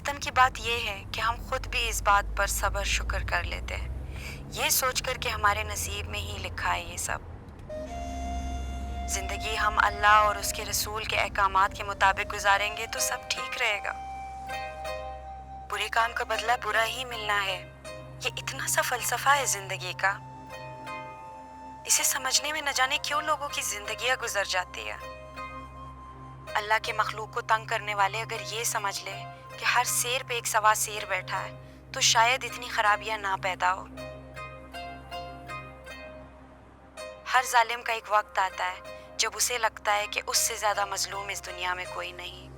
सितम की बात यह है कि हम खुद भी इस बात पर सब्र शुक्र कर लेते हैं, ये सोच कर कि हमारे नसीब में ही लिखा है ये सब। जिंदगी हम अल्लाह और उसके रसूल के अहकामात के मुताबिक गुजारेंगे तो सब ठीक रहेगा। बुरे काम का बदला बुरा ही मिलना है, ये इतना सा फलसफा है जिंदगी का। इसे समझने में न जाने क्यों लोगों की जिंदगियां गुजर जाती है। अल्लाह के मखलूक को तंग करने वाले अगर ये समझ ले कि हर शेर पे एक सवा शेर बैठा है तो शायद इतनी खराबियां ना पैदा हो। हर जालिम का एक वक्त आता है जब उसे लगता है कि उससे ज्यादा मजलूम इस दुनिया में कोई नहीं,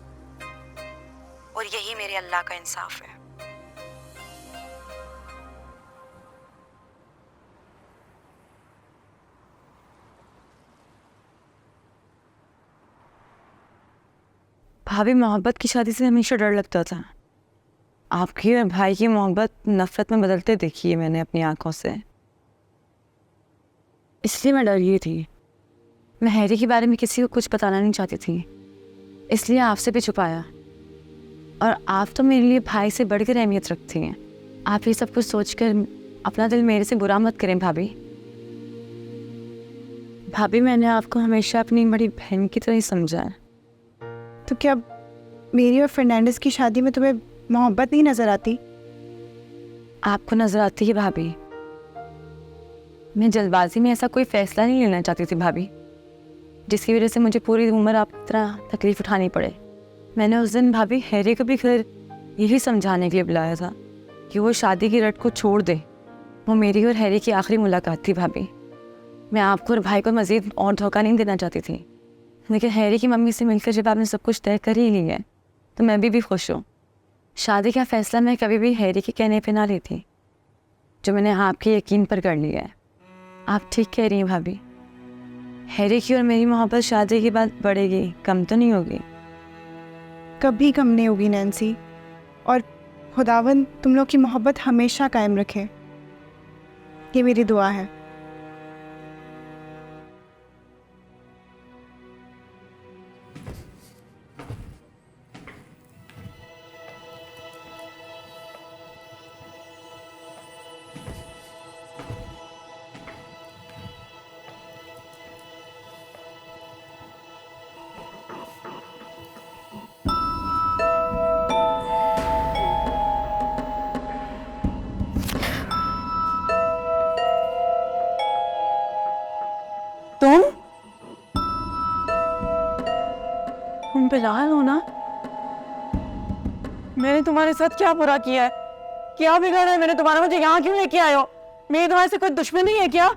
और यही मेरे अल्लाह का इंसाफ है। भाभी, मोहब्बत की शादी से हमेशा डर लगता था। आपकी और भाई की मोहब्बत नफरत में बदलते देखी है मैंने अपनी आंखों से, इसलिए मैं डर गई थी। मैं हैरी के बारे में किसी को कुछ बताना नहीं चाहती थी, इसलिए आपसे भी छुपाया। और आप तो मेरे लिए भाई से बढ़कर अहमियत रखती हैं। आप ये सब कुछ सोचकर अपना दिल मेरे से बुरा मत करें भाभी। भाभी, मैंने आपको हमेशा अपनी बड़ी बहन की तरह ही समझा है। तो क्या मेरी और फर्नांडिस की शादी में तुम्हें मोहब्बत नहीं नजर आती? आपको नजर आती है भाभी। मैं जल्दबाजी में ऐसा कोई फैसला नहीं लेना चाहती थी भाभी, जिसकी वजह से मुझे पूरी उम्र आप तरह तकलीफ उठानी पड़े। मैंने उस दिन भाभी हैरी को भी घर यही समझाने के लिए बुलाया था कि वो शादी की रट को छोड़ दे। वो मेरी और हैरी की आखिरी मुलाकात थी भाभी। मैं आपको और भाई को मज़ीद और धोखा नहीं देना चाहती थी, लेकिन हैरी की मम्मी से मिलकर जब आपने सब कुछ तय कर ही लिया है तो मैं भी खुश हूँ। शादी का फैसला मैं कभी भी हैरी के कहने पे ना ली थी, जो मैंने आपके यकीन पर कर लिया है। आप ठीक कह रही हैं भाभी। हैरी की और मेरी मोहब्बत शादी के बाद बढ़ेगी, कम तो नहीं होगी। कभी कम नहीं होगी नैन्सी, और खुदावन तुम लोग की मोहब्बत हमेशा कायम रखे, ये मेरी दुआ है। तुम बिलाल हो ना? मैंने तुम्हारे साथ क्या बुरा किया है? क्या बिगाड़ा है मैंने तुम्हारा? मुझे यहाँ क्यों लेके आए हो? मेरी तुम्हारे से कोई दुश्मनी है क्या?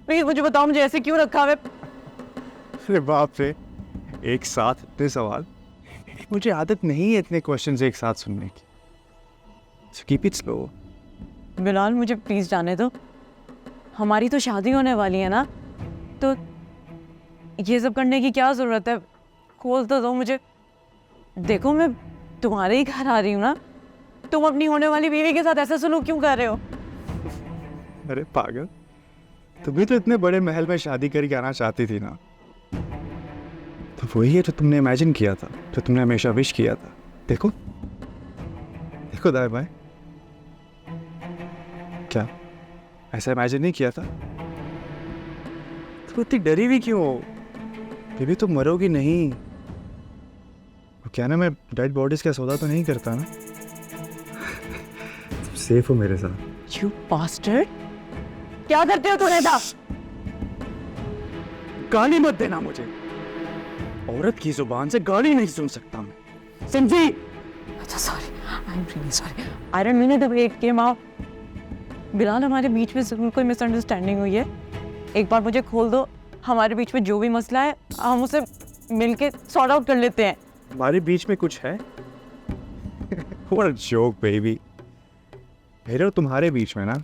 प्लीज मुझे बताओ, मुझे ऐसे क्यों रखा है? अरे बाप रे, एक साथ इतने सवाल। मुझे आदत नहीं है इतने क्वेश्चंस एक साथ सुनने की। So keep it slow. Bilal, मुझे प्लीज जाने दो। हमारी तो शादी होने वाली है ना, तो ये सब करने की क्या जरूरत है? खोल तो दो मुझे। देखो, मैं तुम्हारे ही घर आ रही हूँ ना, तुम अपनी होने वाली बीवी के साथ ऐसा सलूक क्यों कर रहे हो? अरे पागल, तुम भी तो इतने बड़े महल में शादी करके आना चाहती थी ना। तो वही है जो तुमने इमेजिन किया था, जो तुमने हमेशा विश किया था। देखो देखो दाएं बाएं, क्या ऐसा इमेजिन नहीं किया था? तुम इतनी डरी भी क्यों हो? बेबी तुम मरोगी नहीं। क्या ना, मैं डेड बॉडीज का सौदा तो नहीं करता ना। तुम सेफ हो मेरे साथ। You bastard! क्या करते हो तुम ऐसा? गाली मत देना मुझे। औरत की जुबान से गाली नहीं सुन सकता मैं, समझी? अच्छा, sorry, I am really sorry. I don't mean it the way it came out. Bilal, हमारे बीच में जरूर कोई मिसअंडरस्टैंडिंग हुई है। एक बार मुझे खोल दो, हमारे बीच में जो भी मसला है हम उसे मिलके सॉर्ट आउट कर लेते हैं। हमारे बीच में कुछ है? What a joke, baby. मेरे और तुम्हारे बीच में ना,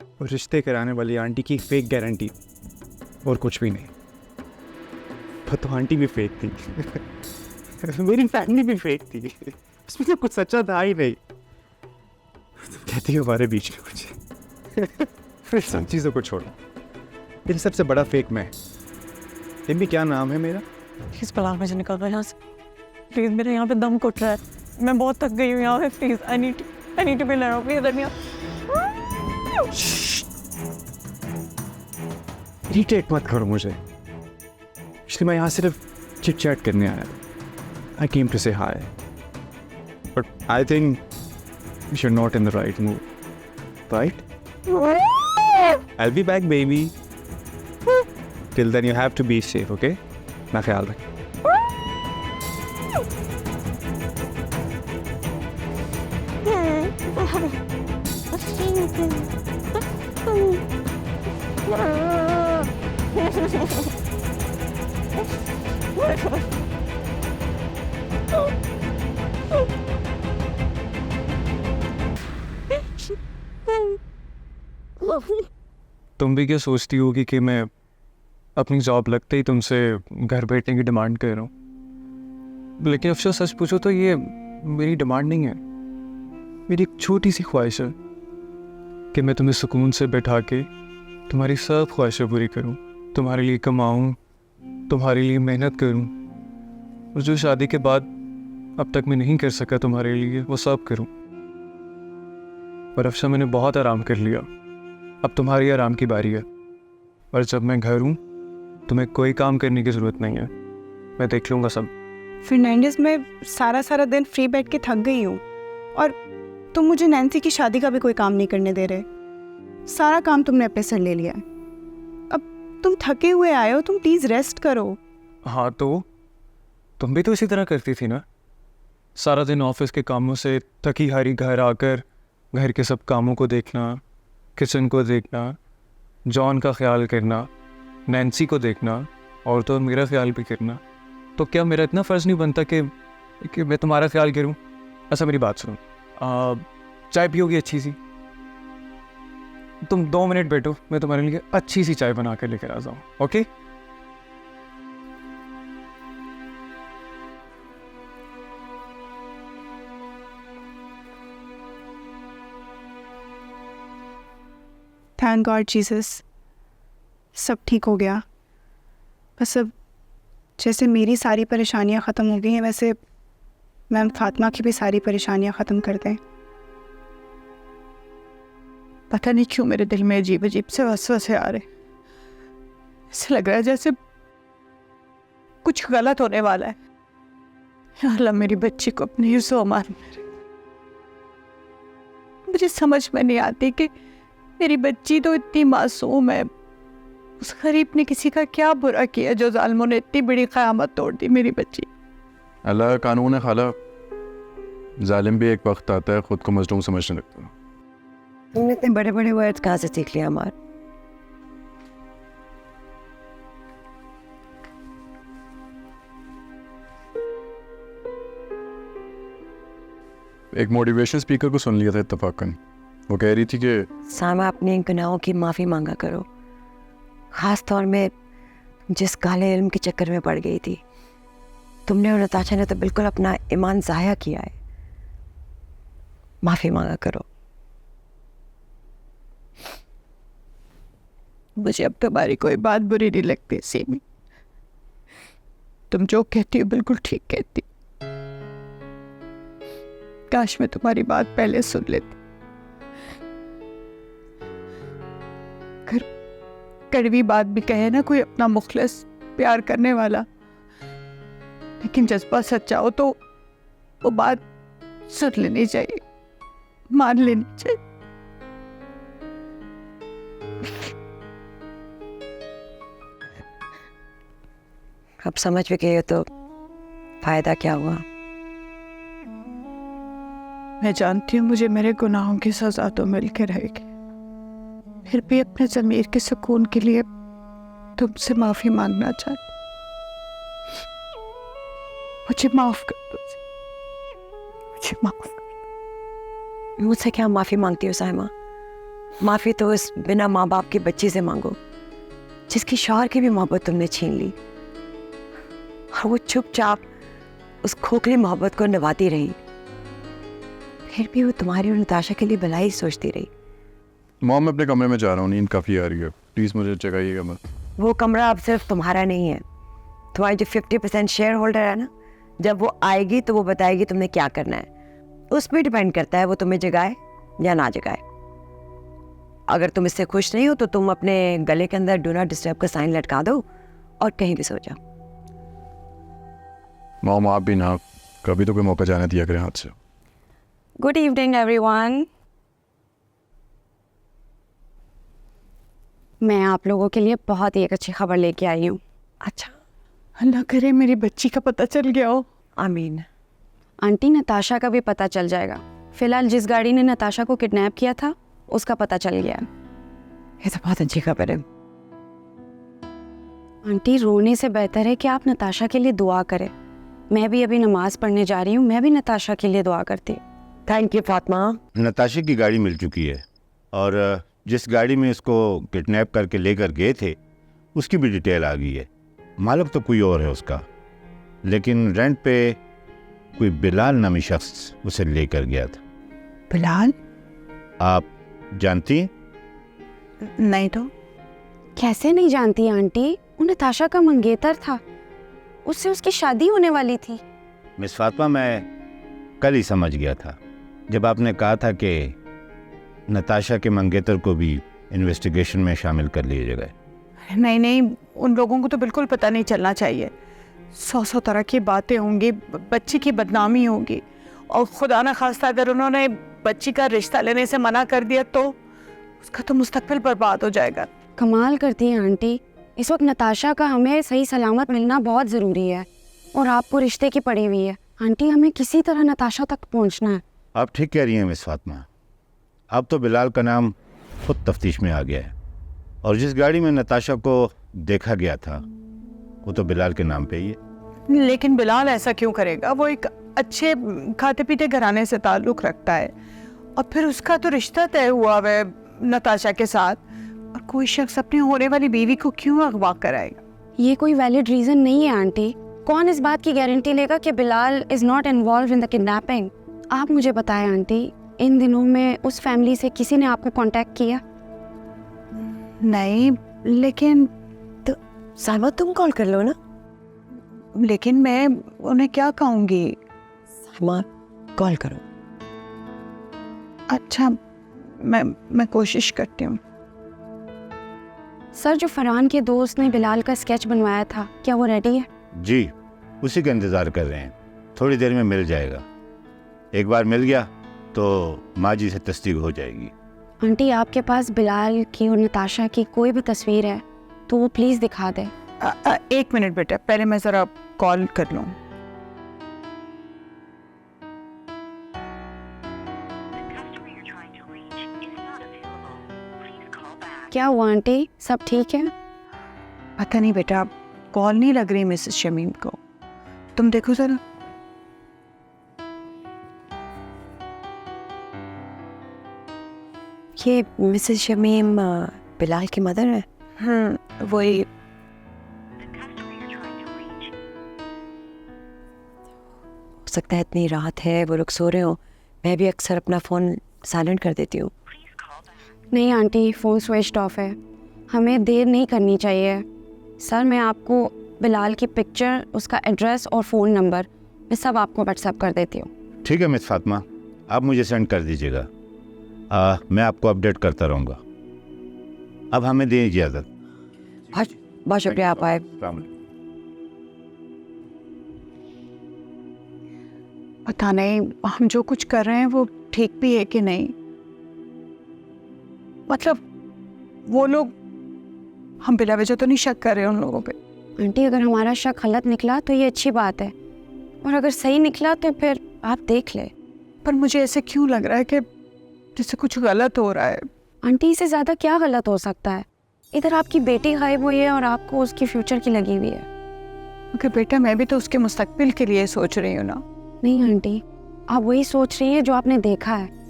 वो रिश्ते कराने वाली आंटी की फेक गारंटी और कुछ भी नहीं। पर तो आंटी भी फेक थी। मेरी फैमिली भी फेक थी, उसमें तो कुछ सच्चा था ही नहीं। तुम कहती हो हमारे बीच में कुछ। फिर सब चीज़ों को छोड़ो, इन सबसे बड़ा फेक मैं। भी क्या नाम है मेरा? प्लीज बिलाल, मुझे निकल रहा है यहाँ से। प्लीज, मेरे यहाँ पे दम घुट रहा है। मैं बहुत थक गई हूँ यहाँ पे, please I need to be alone, please let me irritate मत करो मुझे, इसलिए मैं यहाँ सिर्फ चिट चैट करने आया था। आई came to say hi, but I think you're not in the right mood, right? I'll be back, baby. Till then, you have to be safe, okay? ना ख्याल रख। तुम भी क्या सोचती होगी कि मैं अपनी जॉब लगते ही तुमसे घर बैठने की डिमांड कर रहा हूँ, लेकिन अफसोस सच पूछो तो ये मेरी डिमांड नहीं है। मेरी एक छोटी सी ख्वाहिश है कि मैं तुम्हें सुकून से बैठा के तुम्हारी सब ख्वाहिशें पूरी करूँ, तुम्हारे लिए कमाऊँ, तुम्हारे लिए मेहनत करूँ, और जो शादी के बाद अब तक मैं नहीं कर सका तुम्हारे लिए वो सब करूँ। पर अफसर मैंने बहुत आराम कर लिया, अब तुम्हारी आराम की बारी है। और जब मैं घर हूँ तुम्हें कोई काम करने की ज़रूरत नहीं है, मैं देख लूँगा सब। फर्नांडिस, मैं सारा दिन फ्री बैठ के थक गई हूँ और तुम मुझे नैन्सी की शादी का भी कोई काम नहीं करने दे रहे। सारा काम तुमने अपने सर ले लिया है। अब तुम थके हुए आए हो, तुम प्लीज़ रेस्ट करो। हाँ तो तुम भी तो इसी तरह करती थी ना, सारा दिन ऑफिस के कामों से थकी हारी घर आकर घर के सब कामों को देखना, किचन को देखना, जॉन का ख्याल करना, नैन्सी को देखना, और तो मेरा ख्याल भी करना। तो क्या मेरा इतना फ़र्ज़ नहीं बनता कि मैं तुम्हारा ख्याल करूं? अच्छा मेरी बात सुनो, चाय पियोगी अच्छी सी? तुम 2 मिनट बैठो, मैं तुम्हारे लिए अच्छी सी चाय बना कर लेकर आ जाऊँ, ओके? थैंक गॉड जीसस, सब ठीक हो गया। बस अब जैसे मेरी सारी परेशानियां ख़त्म हो गई हैं, वैसे मैम फातिमा की भी सारी परेशानियां ख़त्म कर दें। पता नहीं क्यों मेरे दिल में अजीब अजीब से वसवसे आ रहे, ऐसा लग रहा है जैसे कुछ गलत होने वाला है। या अल्लाह मेरी बच्ची को अपने हिस्सों मान। मुझे समझ में नहीं आती कि मेरी बच्ची तो इतनी मासूम है, उस गरीब ने किसी का क्या बुरा किया जो जालिमों ने इतनी बड़ी क़यामत तोड़ दी मेरी बच्ची। अल्लाह का कानून है खाला, जालिम भी एक वक्त आता है खुद को मजलूम समझने लगता है। तुमने इतने बड़े बड़े वर्ड्स कहाँ से सीख लिया अमार? एक मोटिवेशन स्पीकर को सुन लिया था इत्तफाकन, वो कह रही थी कि सामा अपने गुनाहों की माफ़ी मांगा करो, ख़ास तौर में जिस काले इल्म के चक्कर में पड़ गई थी। तुमने और नताशा ने तो बिल्कुल अपना ईमान ज़ाया किया है, माफ़ी मांगा करो। मुझे अब तुम्हारी कोई बात बुरी नहीं लगती सीमी, तुम जो कहती हो बिल्कुल ठीक कहती। काश मैं तुम्हारी बात पहले सुन लेती। कड़वी बात भी कहे ना कोई अपना मुखलिस प्यार करने वाला, लेकिन जज्बा सच्चा हो तो वो बात सुन लेनी चाहिए, मान लेनी चाहिए। अब समझ भी गए हो तो फायदा क्या हुआ? मैं जानती हूँ मुझे मेरे गुनाहों की सजा तो मिल के रहेगी, फिर भी अपने ज़मीर के सुकून के लिए तुमसे माफ़ी मांगना चाहती। मुझे माफ़ कर दो, मुझे माफ़ कर। मुझसे क्या माफ़ी मांगती हो साइमा? माफ़ी तो उस बिना माँ बाप की बच्ची से मांगो जिसकी शौहर की भी मोहब्बत तुमने छीन ली, और वो चुपचाप उस खोखली मोहब्बत को निभाती रही। फिर भी वो तुम्हारी और नताशा के लिए भलाई सोचती रही। मॉम मैं अपने कमरे में जा रहा हूँ, नींद काफ़ी आ रही है, प्लीज़ मुझे जगाइएगा मत। वो कमरा अब सिर्फ तुम्हारा नहीं है, तुम्हारी जो 50% शेयर होल्डर है ना, जब वो आएगी तो वो बताएगी तुमने क्या करना है। उस पर डिपेंड करता है वो तुम्हें जगाए या ना जगाए। अगर तुम इससे खुश नहीं हो तो तुम अपने गले के अंदर डू नॉट डिस्टर्ब का साइन लटका दो और कहीं भी सो जाओ। मॉम आप भी ना कभी तो कोई मौका जाने दिया करें हाथ से। Good evening everyone. मैं आप लोगों के लिए बहुत ही एक अच्छी खबर लेके आई हूँ। अच्छा, अल्लाह करे मेरी बच्ची का पता चल गया हो। आमीन। आंटी नताशा का भी पता चल जाएगा। फिलहाल जिस गाड़ी ने नताशा को किडनैप किया था उसका पता चल गया। ये तो बहुत अच्छी खबर है। आंटी रोने से बेहतर है कि आप नताशा के लिए दुआ करें। मैं भी अभी नमाज पढ़ने जा रही हूँ, मैं भी नताशा के लिए दुआ करती हूँ। Thank you Fatima. नताशा की गाड़ी मिल चुकी है और जिस गाड़ी में इसको किडनैप करके लेकर गए थे उसकी भी डिटेल आ गई है। मालिक तो कोई और है उसका, लेकिन रेंट पे कोई बिलाल नामी शख्स उसे लेकर गया था। बिलाल? आप जानती हैं? नहीं तो। कैसे नहीं जानती आंटी? वो नताशा का मंगेतर था, उससे उसकी शादी होने वाली थी। मिस फातिमा, मैं कल ही समझ गया था जब आपने कहा था कि नताशा के मंगेतर को भी इन्वेस्टिगेशन में शामिल कर लिया जाएगा। नहीं नहीं, उन लोगों को तो बिल्कुल पता नहीं चलना चाहिए। 100 तरह की बातें होंगी, बच्ची की बदनामी होगी, और खुदा न खास्ता अगर उन्होंने बच्ची का रिश्ता लेने से मना कर दिया तो उसका तो मुस्तकबिल बर्बाद हो जाएगा। कमाल करती है आंटी। इस वक्त नताशा का हमें सही सलामत मिलना बहुत ज़रूरी है और आपको रिश्ते की पड़ी हुई है। आंटी हमें किसी तरह नताशा तक पहुंचना है। आप ठीक कह रही हैं मिस फातिमा। अब तो बिलाल का नाम खुद तफ्तीश में आ गया है और जिस गाड़ी में नताशा को देखा गया था वो तो बिलाल के नाम पे ही है। लेकिन बिलाल ऐसा क्यों करेगा? वो एक अच्छे खाते पीते घराने से ताल्लुक़ रखता है और फिर उसका तो रिश्ता तय हुआ है नताशा के साथ, और कोई शख्स अपनी होने वाली बीवी को क्यों अगवा कराएगा? ये कोई वैलिड रीज़न नहीं है आंटी। कौन इस बात की गारंटी लेगा कि Bilal is not involve in the kidnapping? आप मुझे बताएं आंटी, इन दिनों में उस फैमिली से किसी ने आपको कांटेक्ट किया? नहीं, लेकिन तो सालमा तुम कॉल कर लो ना। लेकिन मैं उन्हें क्या कहूँगी? सालमा कॉल करो। अच्छा, मैं कोशिश करती हूँ। सर, जो फरहान के दोस्त ने बिलाल का स्केच बनवाया था, क्या वो रेडी है? जी, उसी का इंतज़ार कर रहे हैं। थोड़ी देर में मिल जाएगा। एक बार मिल गया तो माँ जी से तस्दीक हो जाएगी। आंटी आपके पास बिलाल की और नताशा की कोई भी तस्वीर है तो वो प्लीज़ दिखा दे। 1 मिनट बेटा, पहले मैं ज़रा कॉल कर लूँ। क्या हुआ आंटी, सब ठीक है? पता नहीं बेटा, कॉल नहीं लग रही मिसेस शमीम को। तुम देखो ज़रा। ये मिसेस शमीम बिलाल की मदर है? वही। हो सकता है इतनी रात है वो लोग सो रहे हो। मैं भी अक्सर अपना फ़ोन साइलेंट कर देती हूँ। नहीं आंटी, फ़ोन स्विच ऑफ है। हमें देर नहीं करनी चाहिए। सर, मैं आपको बिलाल की पिक्चर, उसका एड्रेस और फ़ोन नंबर मैं सब आपको व्हाट्सएप कर देती हूँ। ठीक है मिस फातिमा, आप मुझे सेंड कर दीजिएगा। मैं आपको अपडेट करता रहूँगा। अब हमें दें इजाज़त। बहुत शुक्रिया आप आए। पता नहीं हम जो कुछ कर रहे हैं वो ठीक भी है कि नहीं। मतलब वो लोग, हम बिला वजह तो नहीं शक कर रहे उन लोगों पे। आंटी, अगर हमारा शक गलत निकला तो ये अच्छी बात है, और अगर सही निकला तो फिर आप देख ले। पर मुझे ऐसे क्यों लग रहा है कि जैसे कुछ गलत हो रहा है। आंटी, इससे ज़्यादा क्या गलत हो सकता है? इधर आपकी बेटी गायब हुई है और आपको उसकी फ्यूचर की लगी हुई है। क्योंकि बेटा, मैं भी तो उसके मुस्तकबिल के लिए सोच रही हूँ ना। नहीं आंटी, आप वही सोच रही हैं जो आपने देखा है।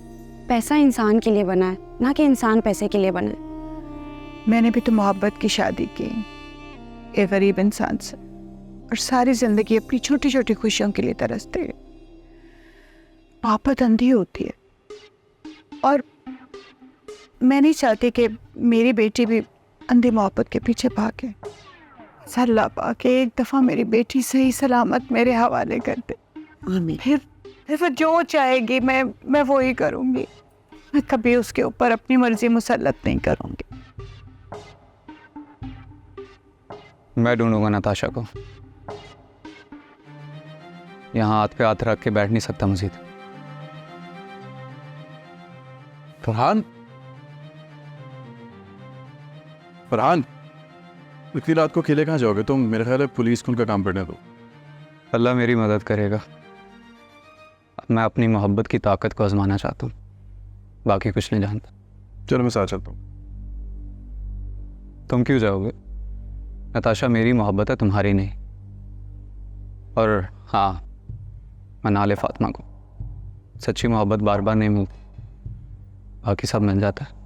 पैसा इंसान के लिए बना है, ना कि इंसान पैसे के लिए बना है। मैंने भी तो मोहब्बत की शादी की एक गरीब इंसान से, और सारी जिंदगी अपनी छोटी छोटी खुशियों के लिए तरसते। मोहब्बत अंधी होती है, और मैं नहीं चाहती कि मेरी बेटी भी अंधी मोहब्बत के पीछे भागे। अल्लाह पाक एक दफ़ा मेरी बेटी सही सलामत मेरे हवाले कर दे। आमीन। फिर वो जो चाहेगी मैं वो ही करूँगी। मैं कभी उसके ऊपर अपनी मर्जी मुसल्लत नहीं करूँगी। मैं ढूंढूंगा नताशा को। यहाँ हाथ पे हाथ रख के बैठ नहीं सकता मजीद। फरहान, फरहान, इतनी रात को अकेले कहाँ जाओगे तुम? मेरे ख्याल है पुलिस को उनका काम पड़ने दो। अल्लाह मेरी मदद करेगा। मैं अपनी मोहब्बत की ताकत को आजमाना चाहता हूँ, बाकी कुछ नहीं जानता। चलो मैं साथ चलता हूँ। तुम क्यों जाओगे? नताशा मेरी मोहब्बत है, तुम्हारी नहीं। और हाँ, मना ले फातिमा को। सच्ची मोहब्बत बार बार नहीं मिलती, बाकी सब मिल जाता है।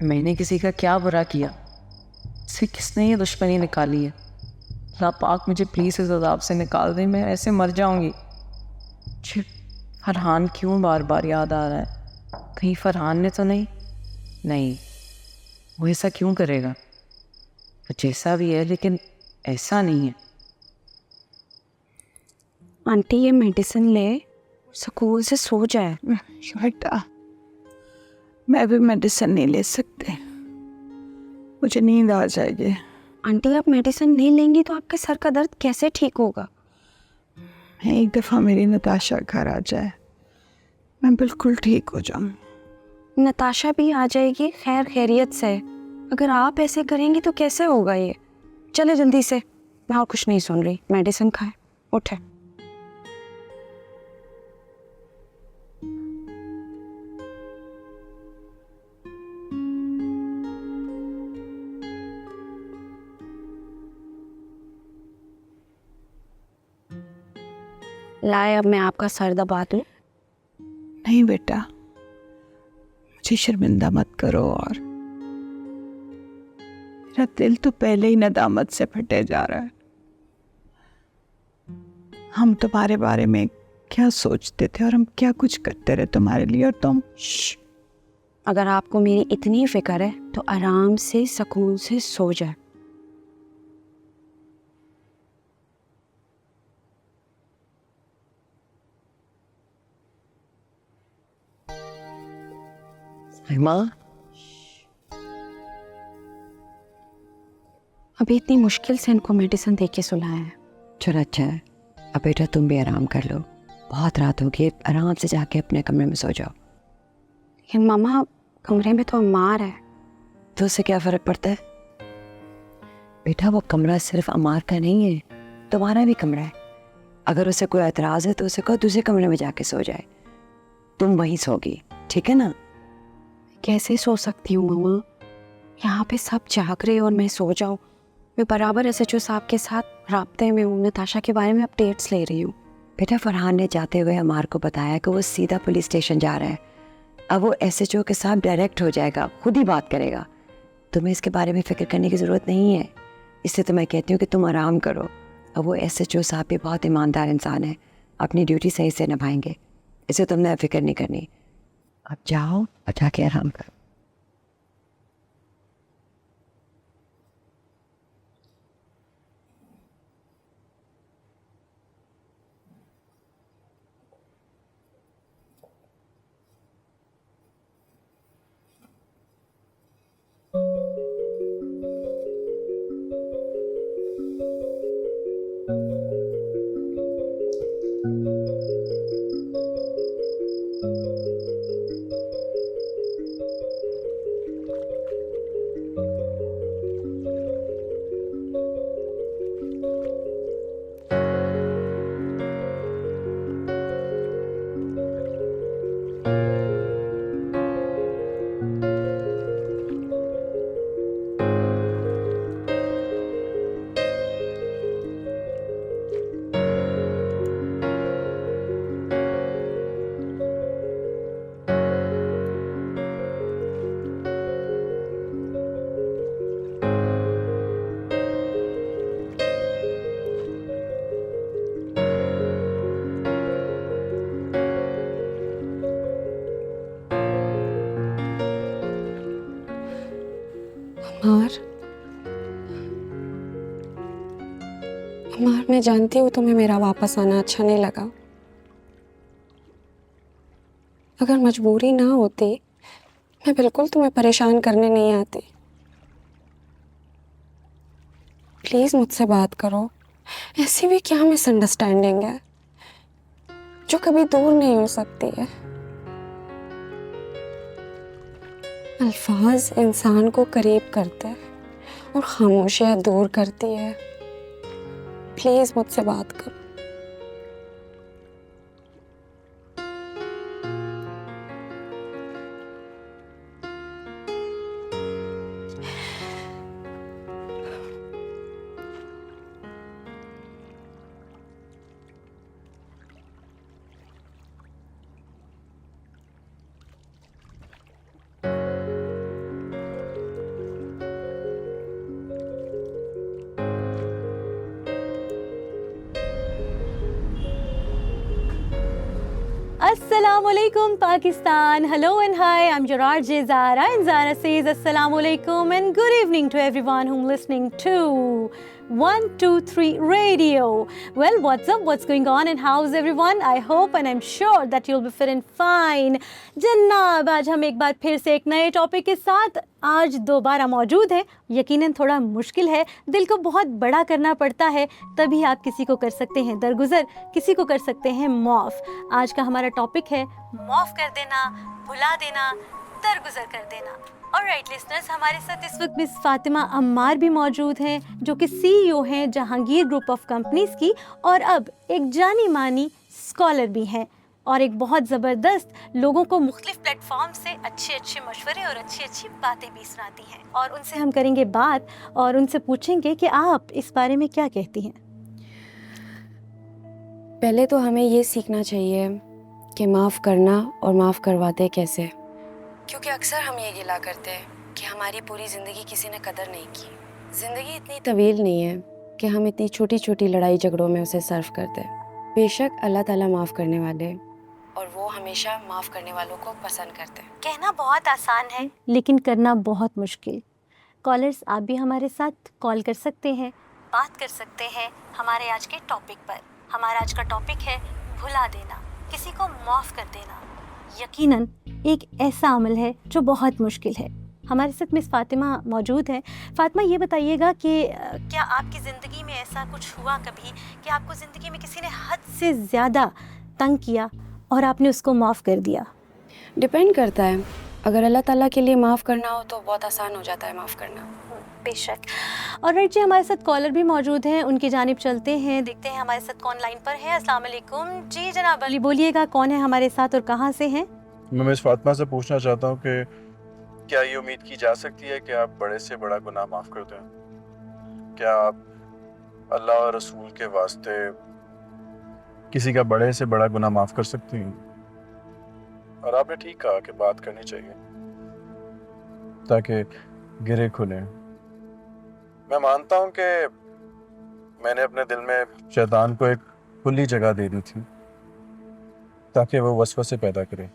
मैंने किसी का क्या बुरा किया? इससे किसने ये दुश्मनी निकाली है? अल्लाह पाक मुझे प्लीज़ इस अज़ाब से निकाल दे, मैं ऐसे मर जाऊंगी। मुझे फरहान क्यों बार बार याद आ रहा है? कहीं फरहान ने तो नहीं, वो ऐसा क्यों करेगा? वो जैसा भी है लेकिन ऐसा नहीं है। आंटी ये मेडिसिन ले, सुकून से सो जाए। बेटा, मैं भी मेडिसिन नहीं ले सकती, मुझे नींद आ जाएगी। आंटी आप मेडिसिन नहीं लेंगी तो आपके सर का दर्द कैसे ठीक होगा? एक दफ़ा मेरी नताशा घर आ जाए, मैं बिल्कुल ठीक हो जाऊँ। नताशा भी आ जाएगी खैर खैरियत से। अगर आप ऐसे करेंगी तो कैसे होगा ये? चले जल्दी से, मैं और कुछ नहीं सुन रही। मेडिसिन खाए, उठे। लाए, अब मैं आपका सर दबा दूं? नहीं बेटा, मुझे शर्मिंदा मत करो। और मेरा दिल तो पहले ही नदामत से फटे जा रहा है। हम तुम्हारे बारे में क्या सोचते थे और हम क्या कुछ करते रहे तुम्हारे लिए, और तुम अगर आपको मेरी इतनी फिक्र है तो आराम से सुकून से सो जाए। माँ, अभी इतनी मुश्किल से इनको मेडिसिन दे के सुलाया है। चलो अच्छा है। अब बेटा तुम भी आराम कर लो, बहुत रात होगी, आराम से जाके अपने कमरे में सो जाओ। लेकिन मामा, कमरे में तो अम्मार है। तो उससे क्या फ़र्क पड़ता है बेटा? वो कमरा सिर्फ अमार का नहीं है, तुम्हारा भी कमरा है। अगर उसे कोई एतराज़ है तो उसे कहो दूसरे कमरे में जाके सो जाए, तुम वहीं सोगी, ठीक है ना? कैसे सो सकती हूँ मामा? यहाँ पे सब जाग रहे और मैं सो जाऊँ? मैं बराबर SHO साहब के साथ राब्ते में हूँ, नताशा के बारे में अपडेट्स ले रही हूँ। बेटा फरहान ने जाते हुए अमार को बताया कि वो सीधा पुलिस स्टेशन जा रहा है। अब वो SHO के साथ डायरेक्ट हो जाएगा, खुद ही बात करेगा। तुम्हें इसके बारे में फ़िक्र करने की ज़रूरत नहीं है, इसलिए तो मैं कहती हूँ कि तुम आराम करो। अब वो SHO साहब भी बहुत ईमानदार इंसान है, अपनी ड्यूटी सही से निभाएंगे, इससे तुमने फिक्र नहीं करनी। अब जाओ और जाके आराम करो। अमार, अमार, मैं जानती हूँ तुम्हें मेरा वापस आना अच्छा नहीं लगा। अगर मजबूरी ना होती मैं बिल्कुल तुम्हें परेशान करने नहीं आती। प्लीज मुझसे बात करो। ऐसी भी क्या मिसअंडरस्टैंडिंग है जो कभी दूर नहीं हो सकती है? अल्फाज इंसान को करीब करते हैं और खामोशियां दूर करती है। प्लीज मुझसे बात करो। Assalamualaikum Pakistan. Hello and hi, I'm Gerard J. Zara and Zara says Assalamualaikum and good evening to everyone who's listening to 123 Radio. Well, what's up? What's going on and how's everyone? I hope and I'm sure that you'll be feeling fine. जन्नाब, आज हम एक बार फिर से एक नए topic के साथ आज दोबारा मौजूद है। यकीनन थोड़ा मुश्किल है, दिल को बहुत बड़ा करना पड़ता है, तभी आप किसी को कर सकते हैं दरगुजर, किसी को कर सकते हैं माफ़। आज का हमारा टॉपिक है माफ़ कर देना, भुला देना, दरगुजर कर देना। ऑलराइट लिसनर्स, हमारे साथ इस वक्त मिस फातिमा अम्मार भी मौजूद हैं, जो कि CEO हैं जहांगीर ग्रुप ऑफ कंपनीज़ की, और अब एक जानी मानी स्कॉलर भी हैं और एक बहुत ज़बरदस्त लोगों को मुख्तलिफ प्लेटफॉर्म से अच्छे अच्छे मशवरे और अच्छी अच्छी बातें भी सुनाती हैं। और उनसे हम करेंगे बात और उनसे पूछेंगे कि आप इस बारे में क्या कहती हैं। पहले तो हमें ये सीखना चाहिए कि माफ़ करना और माफ़ करवाते कैसे, क्योंकि अक्सर हम ये गिला करते हैं कि हमारी पूरी ज़िंदगी किसी ने कदर नहीं की। ज़िंदगी इतनी तवील नहीं है कि हम इतनी छोटी छोटी लड़ाई झगड़ों में उसे सर्व करते। बेशक अल्लाह ताला माफ़ करने वाले और वो हमेशा माफ़ करने वालों को पसंद करते हैं। कहना बहुत आसान है लेकिन करना बहुत मुश्किल। कॉलर्स, आप भी हमारे साथ कॉल कर सकते हैं, बात कर सकते हैं हमारे आज के टॉपिक पर। हमारा आज का टॉपिक है भुला देना, किसी को माफ़ कर देना। यकीनन एक ऐसा अमल है जो बहुत मुश्किल है। हमारे साथ मिस फातिमा मौजूद है। फातिमा, ये बताइएगा कि क्या आपकी ज़िंदगी में ऐसा कुछ हुआ कभी कि आपको ज़िंदगी में किसी ने हद से ज़्यादा तंग किया और आपने उसको माफ़ कर दिया? डिपेंड करता है। अगर अल्लाह ताला के लिए माफ़ करना हो तो बहुत आसान हो जाता है माफ़ करना। बेशक। और राइट जी, हमारे साथ कॉलर भी मौजूद हैं, उनकी जानिब चलते हैं, देखते हैं हमारे साथ कौन लाइन पर है। अस्सलाम वालेकुम जी जनाब अली, बोलिएगा कौन है हमारे साथ और कहाँ से हैं? मैं मिस फातिमा से पूछना चाहता हूँ कि क्या ये उम्मीद की जा सकती है कि आप बड़े से बड़ा गुनाह माफ़ कर दें? क्या आप अल्लाह और रसूल के वास्ते किसी का बड़े से बड़ा गुनाह माफ़ कर सकती हैं? और आपने ठीक कहा कि बात करनी चाहिए ताकि गिरे खुले। मैं मानता हूँ कि मैंने अपने दिल में शैतान को एक खुली जगह दे दी थी ताकि वो वसवसे पैदा करे,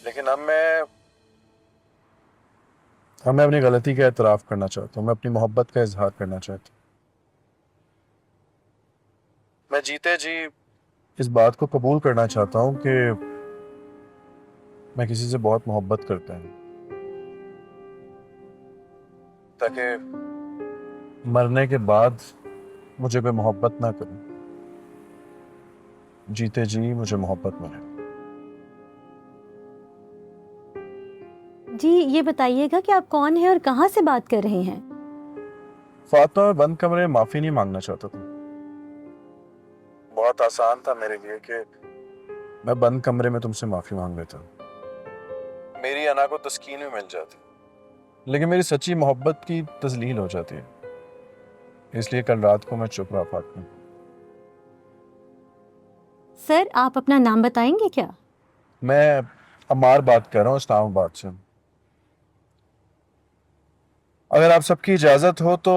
लेकिन अब मैं अपनी गलती का एतराफ़ करना चाहता हूँ। मैं अपनी मोहब्बत का इजहार करना चाहता हूँ। मैं जीते जी इस बात को कबूल करना चाहता हूँ कि मैं किसी से बहुत मोहब्बत करता हूँ, ताकि मरने के बाद मुझे कोई मोहब्बत ना करे, जीते जी मुझे मोहब्बत मिले। जी ये बताइएगा कि आप कौन हैं और कहाँ से बात कर रहे हैं? फातिमा, मैं बंद कमरे में माफ़ी नहीं मांगना चाहता था। बहुत आसान था मेरे लिए कि मैं बंद कमरे में तुमसे माफ़ी मांग लेता, मेरी अना को तस्कीन भी मिल जाती, लेकिन मेरी सच्ची मोहब्बत की तजलील हो जाती है। इसलिए कल रात को मैं चुप रहा फातिमा। सर, आप अपना नाम बताएंगे क्या? मैं अमार बात कर रहा हूँ इस्लामाबाद से। अगर आप सबकी इजाज़त हो तो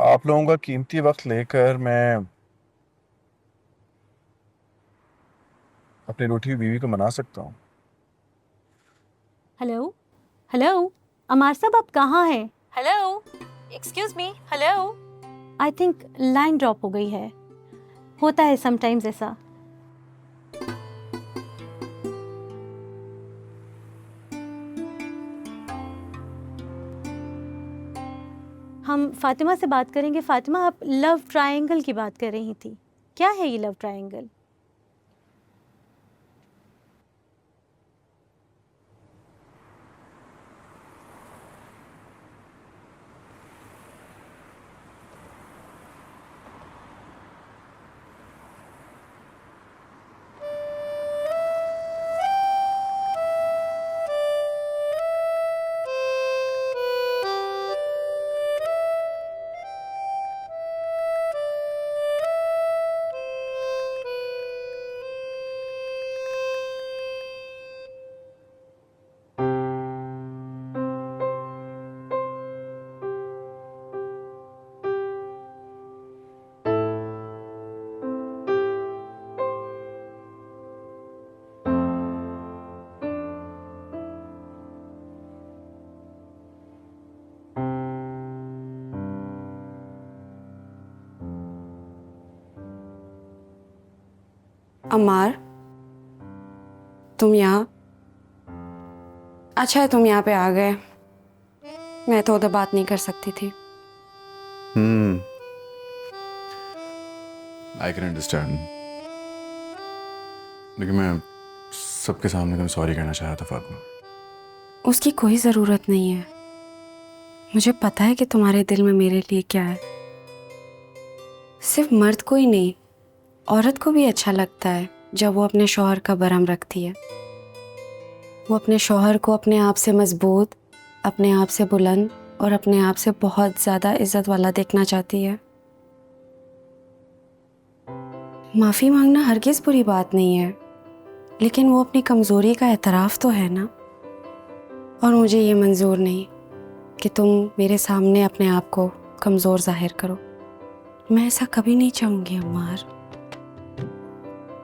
आप लोगों का कीमती वक्त लेकर मैं अपनी रूठी हुई बीवी को मना सकता हूँ। हेलो हेलो अमार साहब, आप कहाँ हैं? Hello, excuse me, hello. I think line drop हो गई है, होता है समटाइम्स ऐसा। हम फातिमा से बात करेंगे। फातिमा, आप लव ट्रायंगल की बात कर रही थी, क्या है ये लव ट्रायंगल? अमार, तुम यहाँ? अच्छा है तुम यहाँ पे आ गए, मैं तो उधर बात नहीं कर सकती थी। आई कैन अंडरस्टैंड, लेकिन मैं सबके सामने तुम्हें सॉरी कहना चाहा था फातिमा। उसकी कोई ज़रूरत नहीं है, मुझे पता है कि तुम्हारे दिल में मेरे लिए क्या है। सिर्फ मर्द को ही नहीं, औरत को भी अच्छा लगता है जब वो अपने शौहर का बरम रखती है। वो अपने शौहर को अपने आप से मजबूत, अपने आप से बुलंद और अपने आप से बहुत ज़्यादा इज्जत वाला देखना चाहती है। माफ़ी मांगना हरगिज़ बुरी बात नहीं है, लेकिन वो अपनी कमज़ोरी का एतराफ़ तो है ना। और मुझे ये मंजूर नहीं कि तुम मेरे सामने अपने आप को कमज़ोर जाहिर करो। मैं ऐसा कभी नहीं चाहूँगी अम्मार,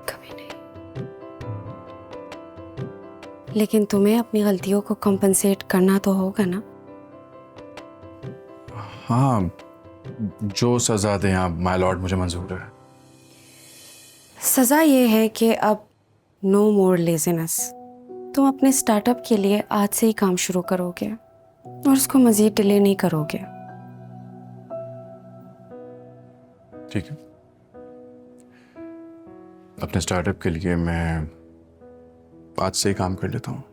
कभी नहीं। लेकिन तुम्हें अपनी गलतियों को कंपनसेट करना तो होगा ना। हाँ, जो सज़ा दें आप माय लॉर्ड, मुझे मंजूर है। सज़ा ये है कि अब नो मोर लेजीनेस। तुम अपने स्टार्टअप के लिए आज से ही काम शुरू करोगे और उसको मज़ीद डिले नहीं करोगे। ठीक है, अपने स्टार्टअप के लिए मैं आज से ही काम कर लेता हूँ।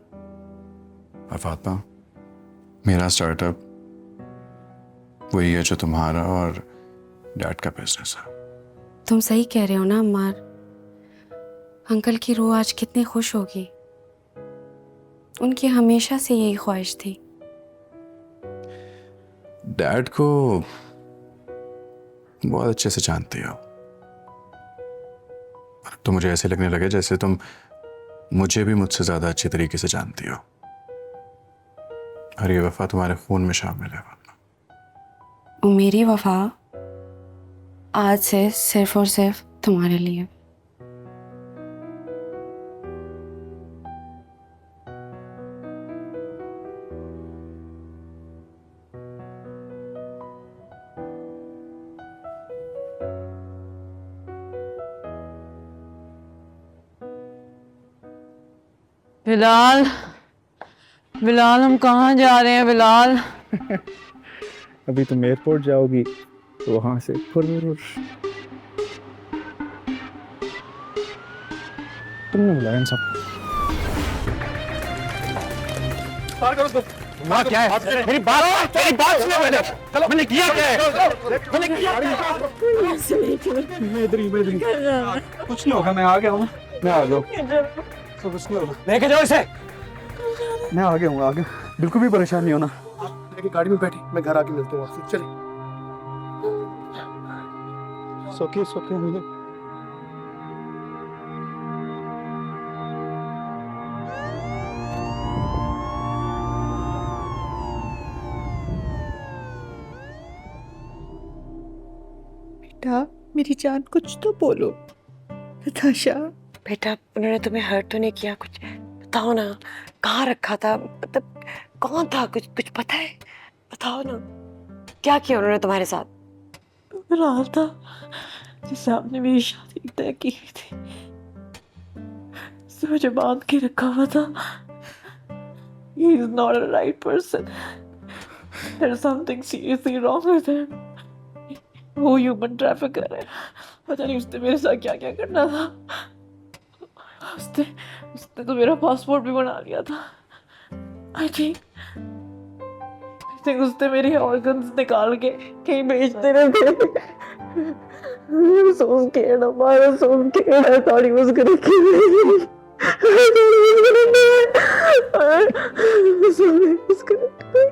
और फातिमा, मेरा स्टार्टअप वही है जो तुम्हारा और डैड का बिजनेस है। तुम सही कह रहे हो ना अम्मार, अंकल की रूह आज कितनी खुश होगी। उनकी हमेशा से यही ख्वाहिश थी। डैड को बहुत अच्छे से जानती हो। तो मुझे ऐसे लगने लगे जैसे तुम मुझे भी मुझसे ज्यादा अच्छी तरीके से जानती हो। और ये वफा तुम्हारे खून में शामिल है। और मेरी वफा आज से सिर्फ और सिर्फ तुम्हारे लिए। बिलाल, बिलाल हम कहाँ जा रहे हैं बिलाल? अभी तुम एयरपोर्ट जाओगी तो वहां से तुमने बुलाया इन सब। क्या है? मेरी बात सुनो। मैंने किया क्या है? मैं इधर ही कुछ नहीं होगा, मैं आ गया हूँ। मैं आ गया हूँ, कुछ नहीं होगा। लेके जाओ इसे। मैं आ गया हूँ, आ गया। बिल्कुल भी परेशान नहीं होना। लेके गाड़ी में बैठी, मैं घर आके मिलता हूँ आपसे। चलिए। सोके बेटा, मेरी जान कुछ तो बोलो। नताशा, बेटा, उन्होंने तुम्हें हर्ट तो नहीं किया? कुछ बताओ ना, कहाँ रखा था? मतलब कौन था? कुछ कुछ पता है? बताओ ना, क्या किया उन्होंने तुम्हारे साथ? राल था जिससे आपने मेरी शादी तय की हुई थी, उसने मुझे बांध के रखा हुआ था। He is not a right person. There's something seriously wrong with him. वो ह्यूमन ट्रैफिकर है। पता नहीं उसने मेरे साथ क्या क्या करना था। उसने उसने तो मेरा पासपोर्ट भी बना लिया था। I think उसने मेरे ऑर्गन्स निकाल के कहीं बेचते रहते। I'm so scared of her. I'm so scared. I thought he was gonna kill me. I thought he was gonna die. I thought he was gonna die.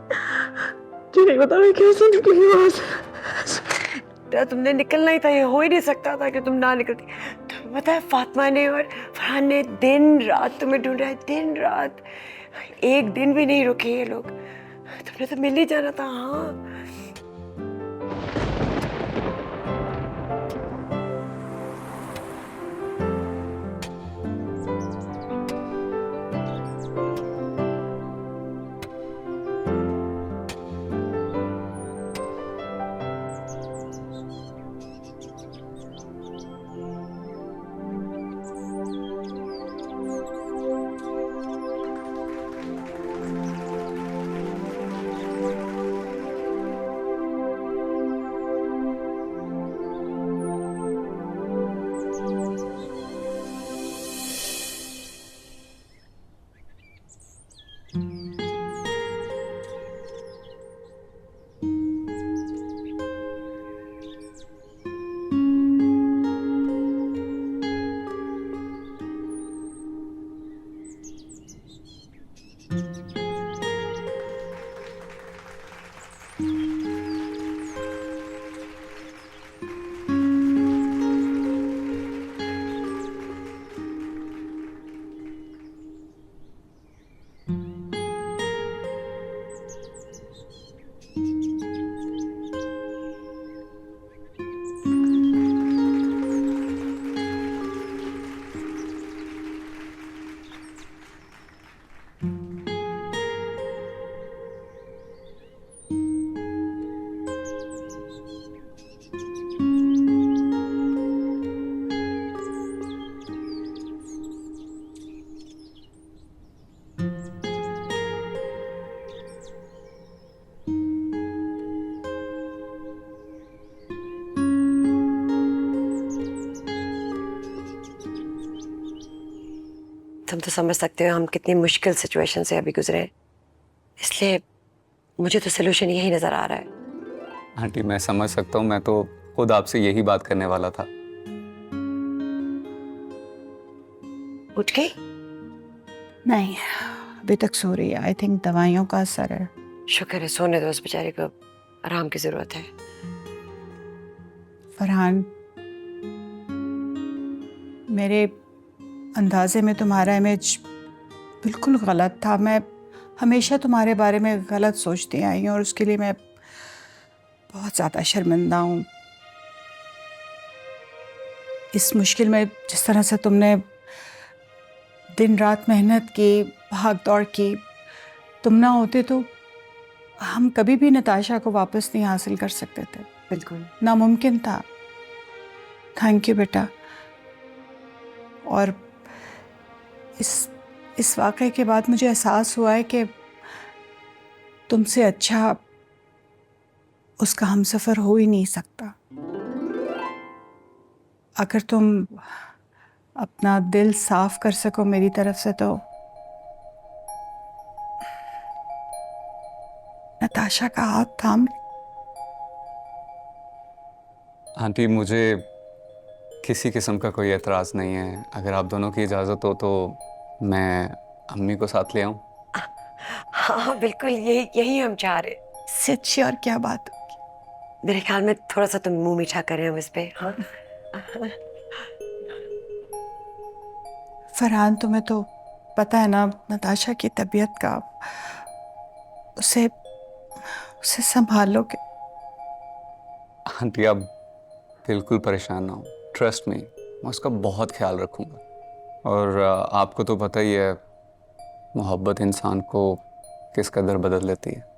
मुझे नहीं पता मैं कैसे निकली वहाँ से। तुमने निकलना ही था, ये हो ही नहीं सकता था कि तुम ना निकलती। तुम्हें पता है फातिमा ने और फरहान ने दिन रात तुम्हें ढूंढा है, दिन रात, एक दिन भी नहीं रुके ये लोग। तुमने तो मिल ही जाना था। हाँ तुम तो समझ सकते हो हम कितनी मुश्किल सिचुएशन से अभी गुजरे, इसलिए मुझे तो सोल्यूशन यही नजर आ रहा है। आंटी मैं समझ सकता हूँ, मैं तो खुद आपसे यही बात करने वाला था। उठ गई? नहीं, अभी तक सो रही है। आई थिंक दवाइयों का असर है। शुक्र है, सोने दो, उस बेचारे को आराम की जरूरत है। फरहान, मेरे अंदाजे में तुम्हारा इमेज बिल्कुल गलत था। मैं हमेशा तुम्हारे बारे में गलत सोचती आई हूँ और उसके लिए मैं बहुत ज़्यादा शर्मिंदा हूँ। इस मुश्किल में जिस तरह से तुमने दिन रात मेहनत की, भाग दौड़ की, तुम ना होते तो हम कभी भी नताशा को वापस नहीं हासिल कर सकते थे। बिल्कुल नामुमकिन था। थैंक यू बेटा। और इस वाक़े के बाद मुझे एहसास हुआ है कि तुमसे अच्छा उसका हमसफ़र हो ही नहीं सकता। अगर तुम अपना दिल साफ कर सको मेरी तरफ से तो नताशा का हाथ थाम। आंटी मुझे किसी किस्म का कोई एतराज़ नहीं है। अगर आप दोनों की इजाज़त हो तो मैं अम्मी को साथ ले आऊं? हाँ बिल्कुल, यही हम चाह रहे। इससे अच्छी और क्या बात होगी? मेरे ख्याल में थोड़ा सा तुम मुंह मीठा कर रहे हो इस पे। हाँ फरहान, तुम्हें तो पता है ना नताशा की तबीयत का। उसे संभालोगे? आंटी आप बिल्कुल परेशान ना हो, ट्रस्ट मी, मैं उसका बहुत ख्याल रखूँगा। और आपको तो पता ही है मोहब्बत इंसान को किस कदर बदल लेती है।